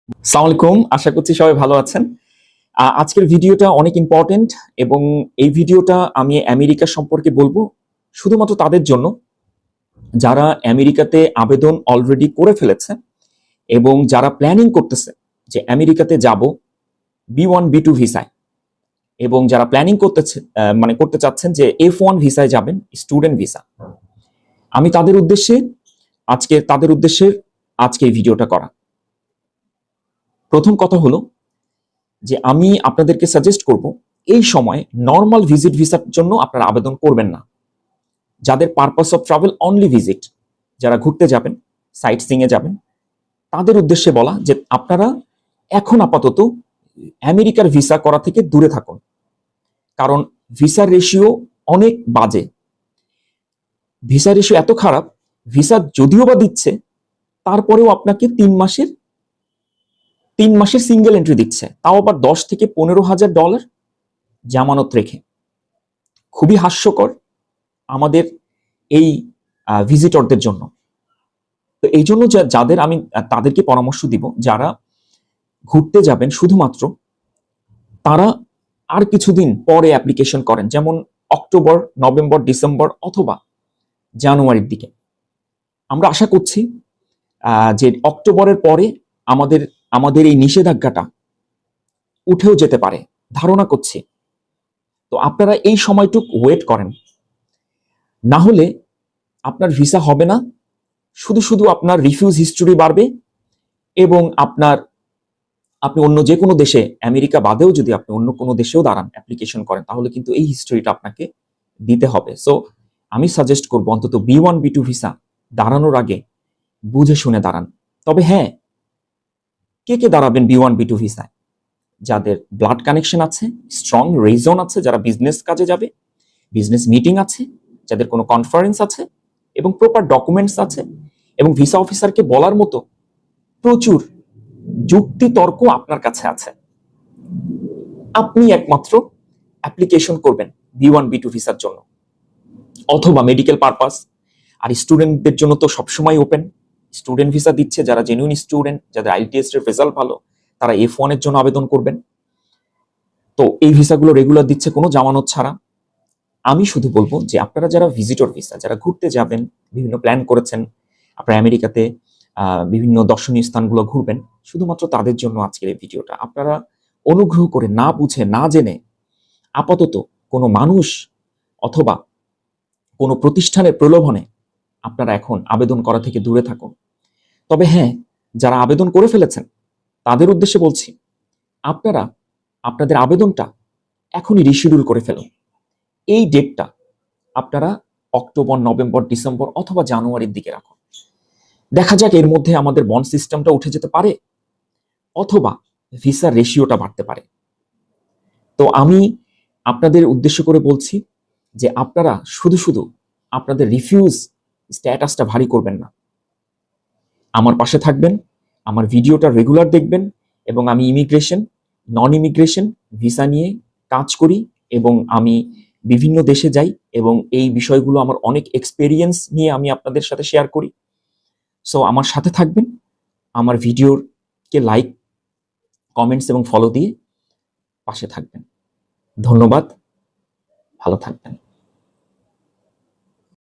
আসসালামু আলাইকুম, আশা করছি সবাই ভালো আছেন। আজকের ভিডিওটা অনেক ইম্পর্টেন্ট এবং এই ভিডিওটা আমি আমেরিকা সম্পর্কে বলবো শুধুমাত্র তাদের জন্য যারা আমেরিকাতে আবেদন অলরেডি করে ফেলেছে এবং যারা প্ল্যানিং করতেছে যে আমেরিকাতে যাব B1 B2 ভিসায়, এবং যারা প্ল্যানিং করতেছে করতে চাচ্ছেন যে F1 ভিসায় যাবেন, স্টুডেন্ট ভিসা। আমি তাদের উদ্দেশ্যে আজকে এই ভিডিওটা করা। প্রথম কথা হলো যে আমি আপনাদেরকে সাজেস্ট করব এই সময় নর্মাল ভিজিট ভিসার জন্য আপনারা আবেদন করবেন না। যাদের purpose of travel only visit, যারা ঘুরতে যাবেন, সাইট সিং এ যাবেন, তাদের উদ্দেশ্যে বলা যে আপনারা এখন আপাতত আমেরিকার ভিসা করা থেকে দূরে থাকুন, কারণ ভিসার রেশিও অনেক বাজে। ভিসা রেশিও এত খারাপ, ভিসা যদিও বা দিচ্ছে তারপরেও আপনাকে 3 মাসের সিঙ্গেল এন্ট্রি দিচ্ছে, তাও আবার $10,000 থেকে $15,000 জামানত রেখে। খুবই হাস্যকর আমাদের এই ভিজিটরদের জন্য। তো এই জন্য যাদের আমি তাদেরকে পরামর্শ দিব, যারা ঘুরতে যাবেন শুধুমাত্র তারা আর কিছুদিন পরে অ্যাপ্লিকেশন করেন, যেমন অক্টোবর, নভেম্বর, ডিসেম্বর অথবা জানুয়ারির দিকে। আমরা আশা করছি যে অক্টোবরের পরে আমাদের এই নিষেধাজ্ঞাটা উঠেও যেতে পারে, ধারণা করছি। তো আপনারা এই সময়টুক ওয়েট করেন, না হলে আপনার ভিসা হবে না, শুধু আপনার রিফিউজ হিস্টরি বাড়বে এবং আপনি অন্য যে কোনো দেশে, আমেরিকা বাদেও যদি আপনি অন্য কোনো দেশেও দাঁড়ান, অ্যাপ্লিকেশন করেন, তাহলে কিন্তু এই হিস্টরিটা আপনাকে দিতে হবে। সো আমি সাজেস্ট করবো অন্তত B1 B2 ভিসা দাঁড়ানোর আগে বুঝে শুনে দাঁড়ান। তবে হ্যাঁ, কে দাঁড়াবেন B1 B2 ভিসায়? যাদের ব্লাড কানেকশন আছে, স্ট্রং রিজন আছে, যারা বিজনেস কাজে যাবে, বিজনেস মিটিং আছে, যাদের কোনো কনফারেন্স আছে এবং প্রপার ডকুমেন্টস আছে, এবং ভিসা অফিসারকে বলার মতো প্রচুর যুক্তি তর্ক আপনার কাছে আছে, আপনি একমাত্র অ্যাপ্লিকেশন করবেন B1 B2 ভিসার জন্য, অথবা মেডিকেল পারপাস। আর স্টুডেন্টদের জন্য তো সবসময় ওপেন, স্টুডেন্ট ভিসা দিচ্ছে যারা জেনুইন স্টুডেন্ট, যাদের IELTS এর রেজাল্ট ভালো, তারা F1 এর জন্য আবেদন করবেন। তো এই ভিসাগুলো রেগুলার দিচ্ছে কোনো জামানত ছাড়া। আমি শুধু বলবো যে আপনারা যারা ভিজিটর ভিসা, যারা ঘুরতে যাবেন, বিভিন্ন প্ল্যান করেছেন, আপনারা আমেরিকাতে বিভিন্ন দর্শনীয় স্থানগুলো ঘুরবেন, শুধুমাত্র তাদের জন্য আজকের এই ভিডিওটা। আপনারা অনুগ্রহ করে না বুঝে না জেনে আপাতত কোনো মানুষ অথবা কোনো প্রতিষ্ঠানের প্রলোভনে আপনারা এখন আবেদন করা থেকে দূরে থাকুন। তবে হ্যাঁ, যারা আবেদন করে ফেলেছেন তাদের উদ্দেশ্যে বলছি, আপনারা আপনাদের আবেদনটা এখনই রিশিডিউল করে ফেলুন। এই ডেটটা আপনারা অক্টোবর, নভেম্বর, ডিসেম্বর অথবা জানুয়ারির দিকে রাখুন। দেখা যাক এর মধ্যে আমাদের বন্ড সিস্টেমটা উঠে যেতে পারে, অথবা ভিসার রেশিওটা বাড়তে পারে। তো আমি আপনাদের উদ্দেশ্য করে বলছি যে আপনারা শুধু আপনাদের রিফিউজ স্ট্যাটাসটা ভারী করবেন না, আমার পাশে থাকবেন, আমার ভিডিওটা রেগুলার দেখবেন, এবং আমি ইমিগ্রেশন, নন ইমিগ্রেশন ভিসা নিয়ে কাজ করি এবং আমি বিভিন্ন দেশে যাই, এবং এই বিষয়গুলো আমার অনেক এক্সপেরিয়েন্স নিয়ে আমি আপনাদের সাথে শেয়ার করি। সো আমার সাথে থাকবেন, আমার ভিডিওকে লাইক, কমেন্টস এবং ফলো দিয়ে পাশে থাকবেন। ধন্যবাদ, ভালো থাকবেন।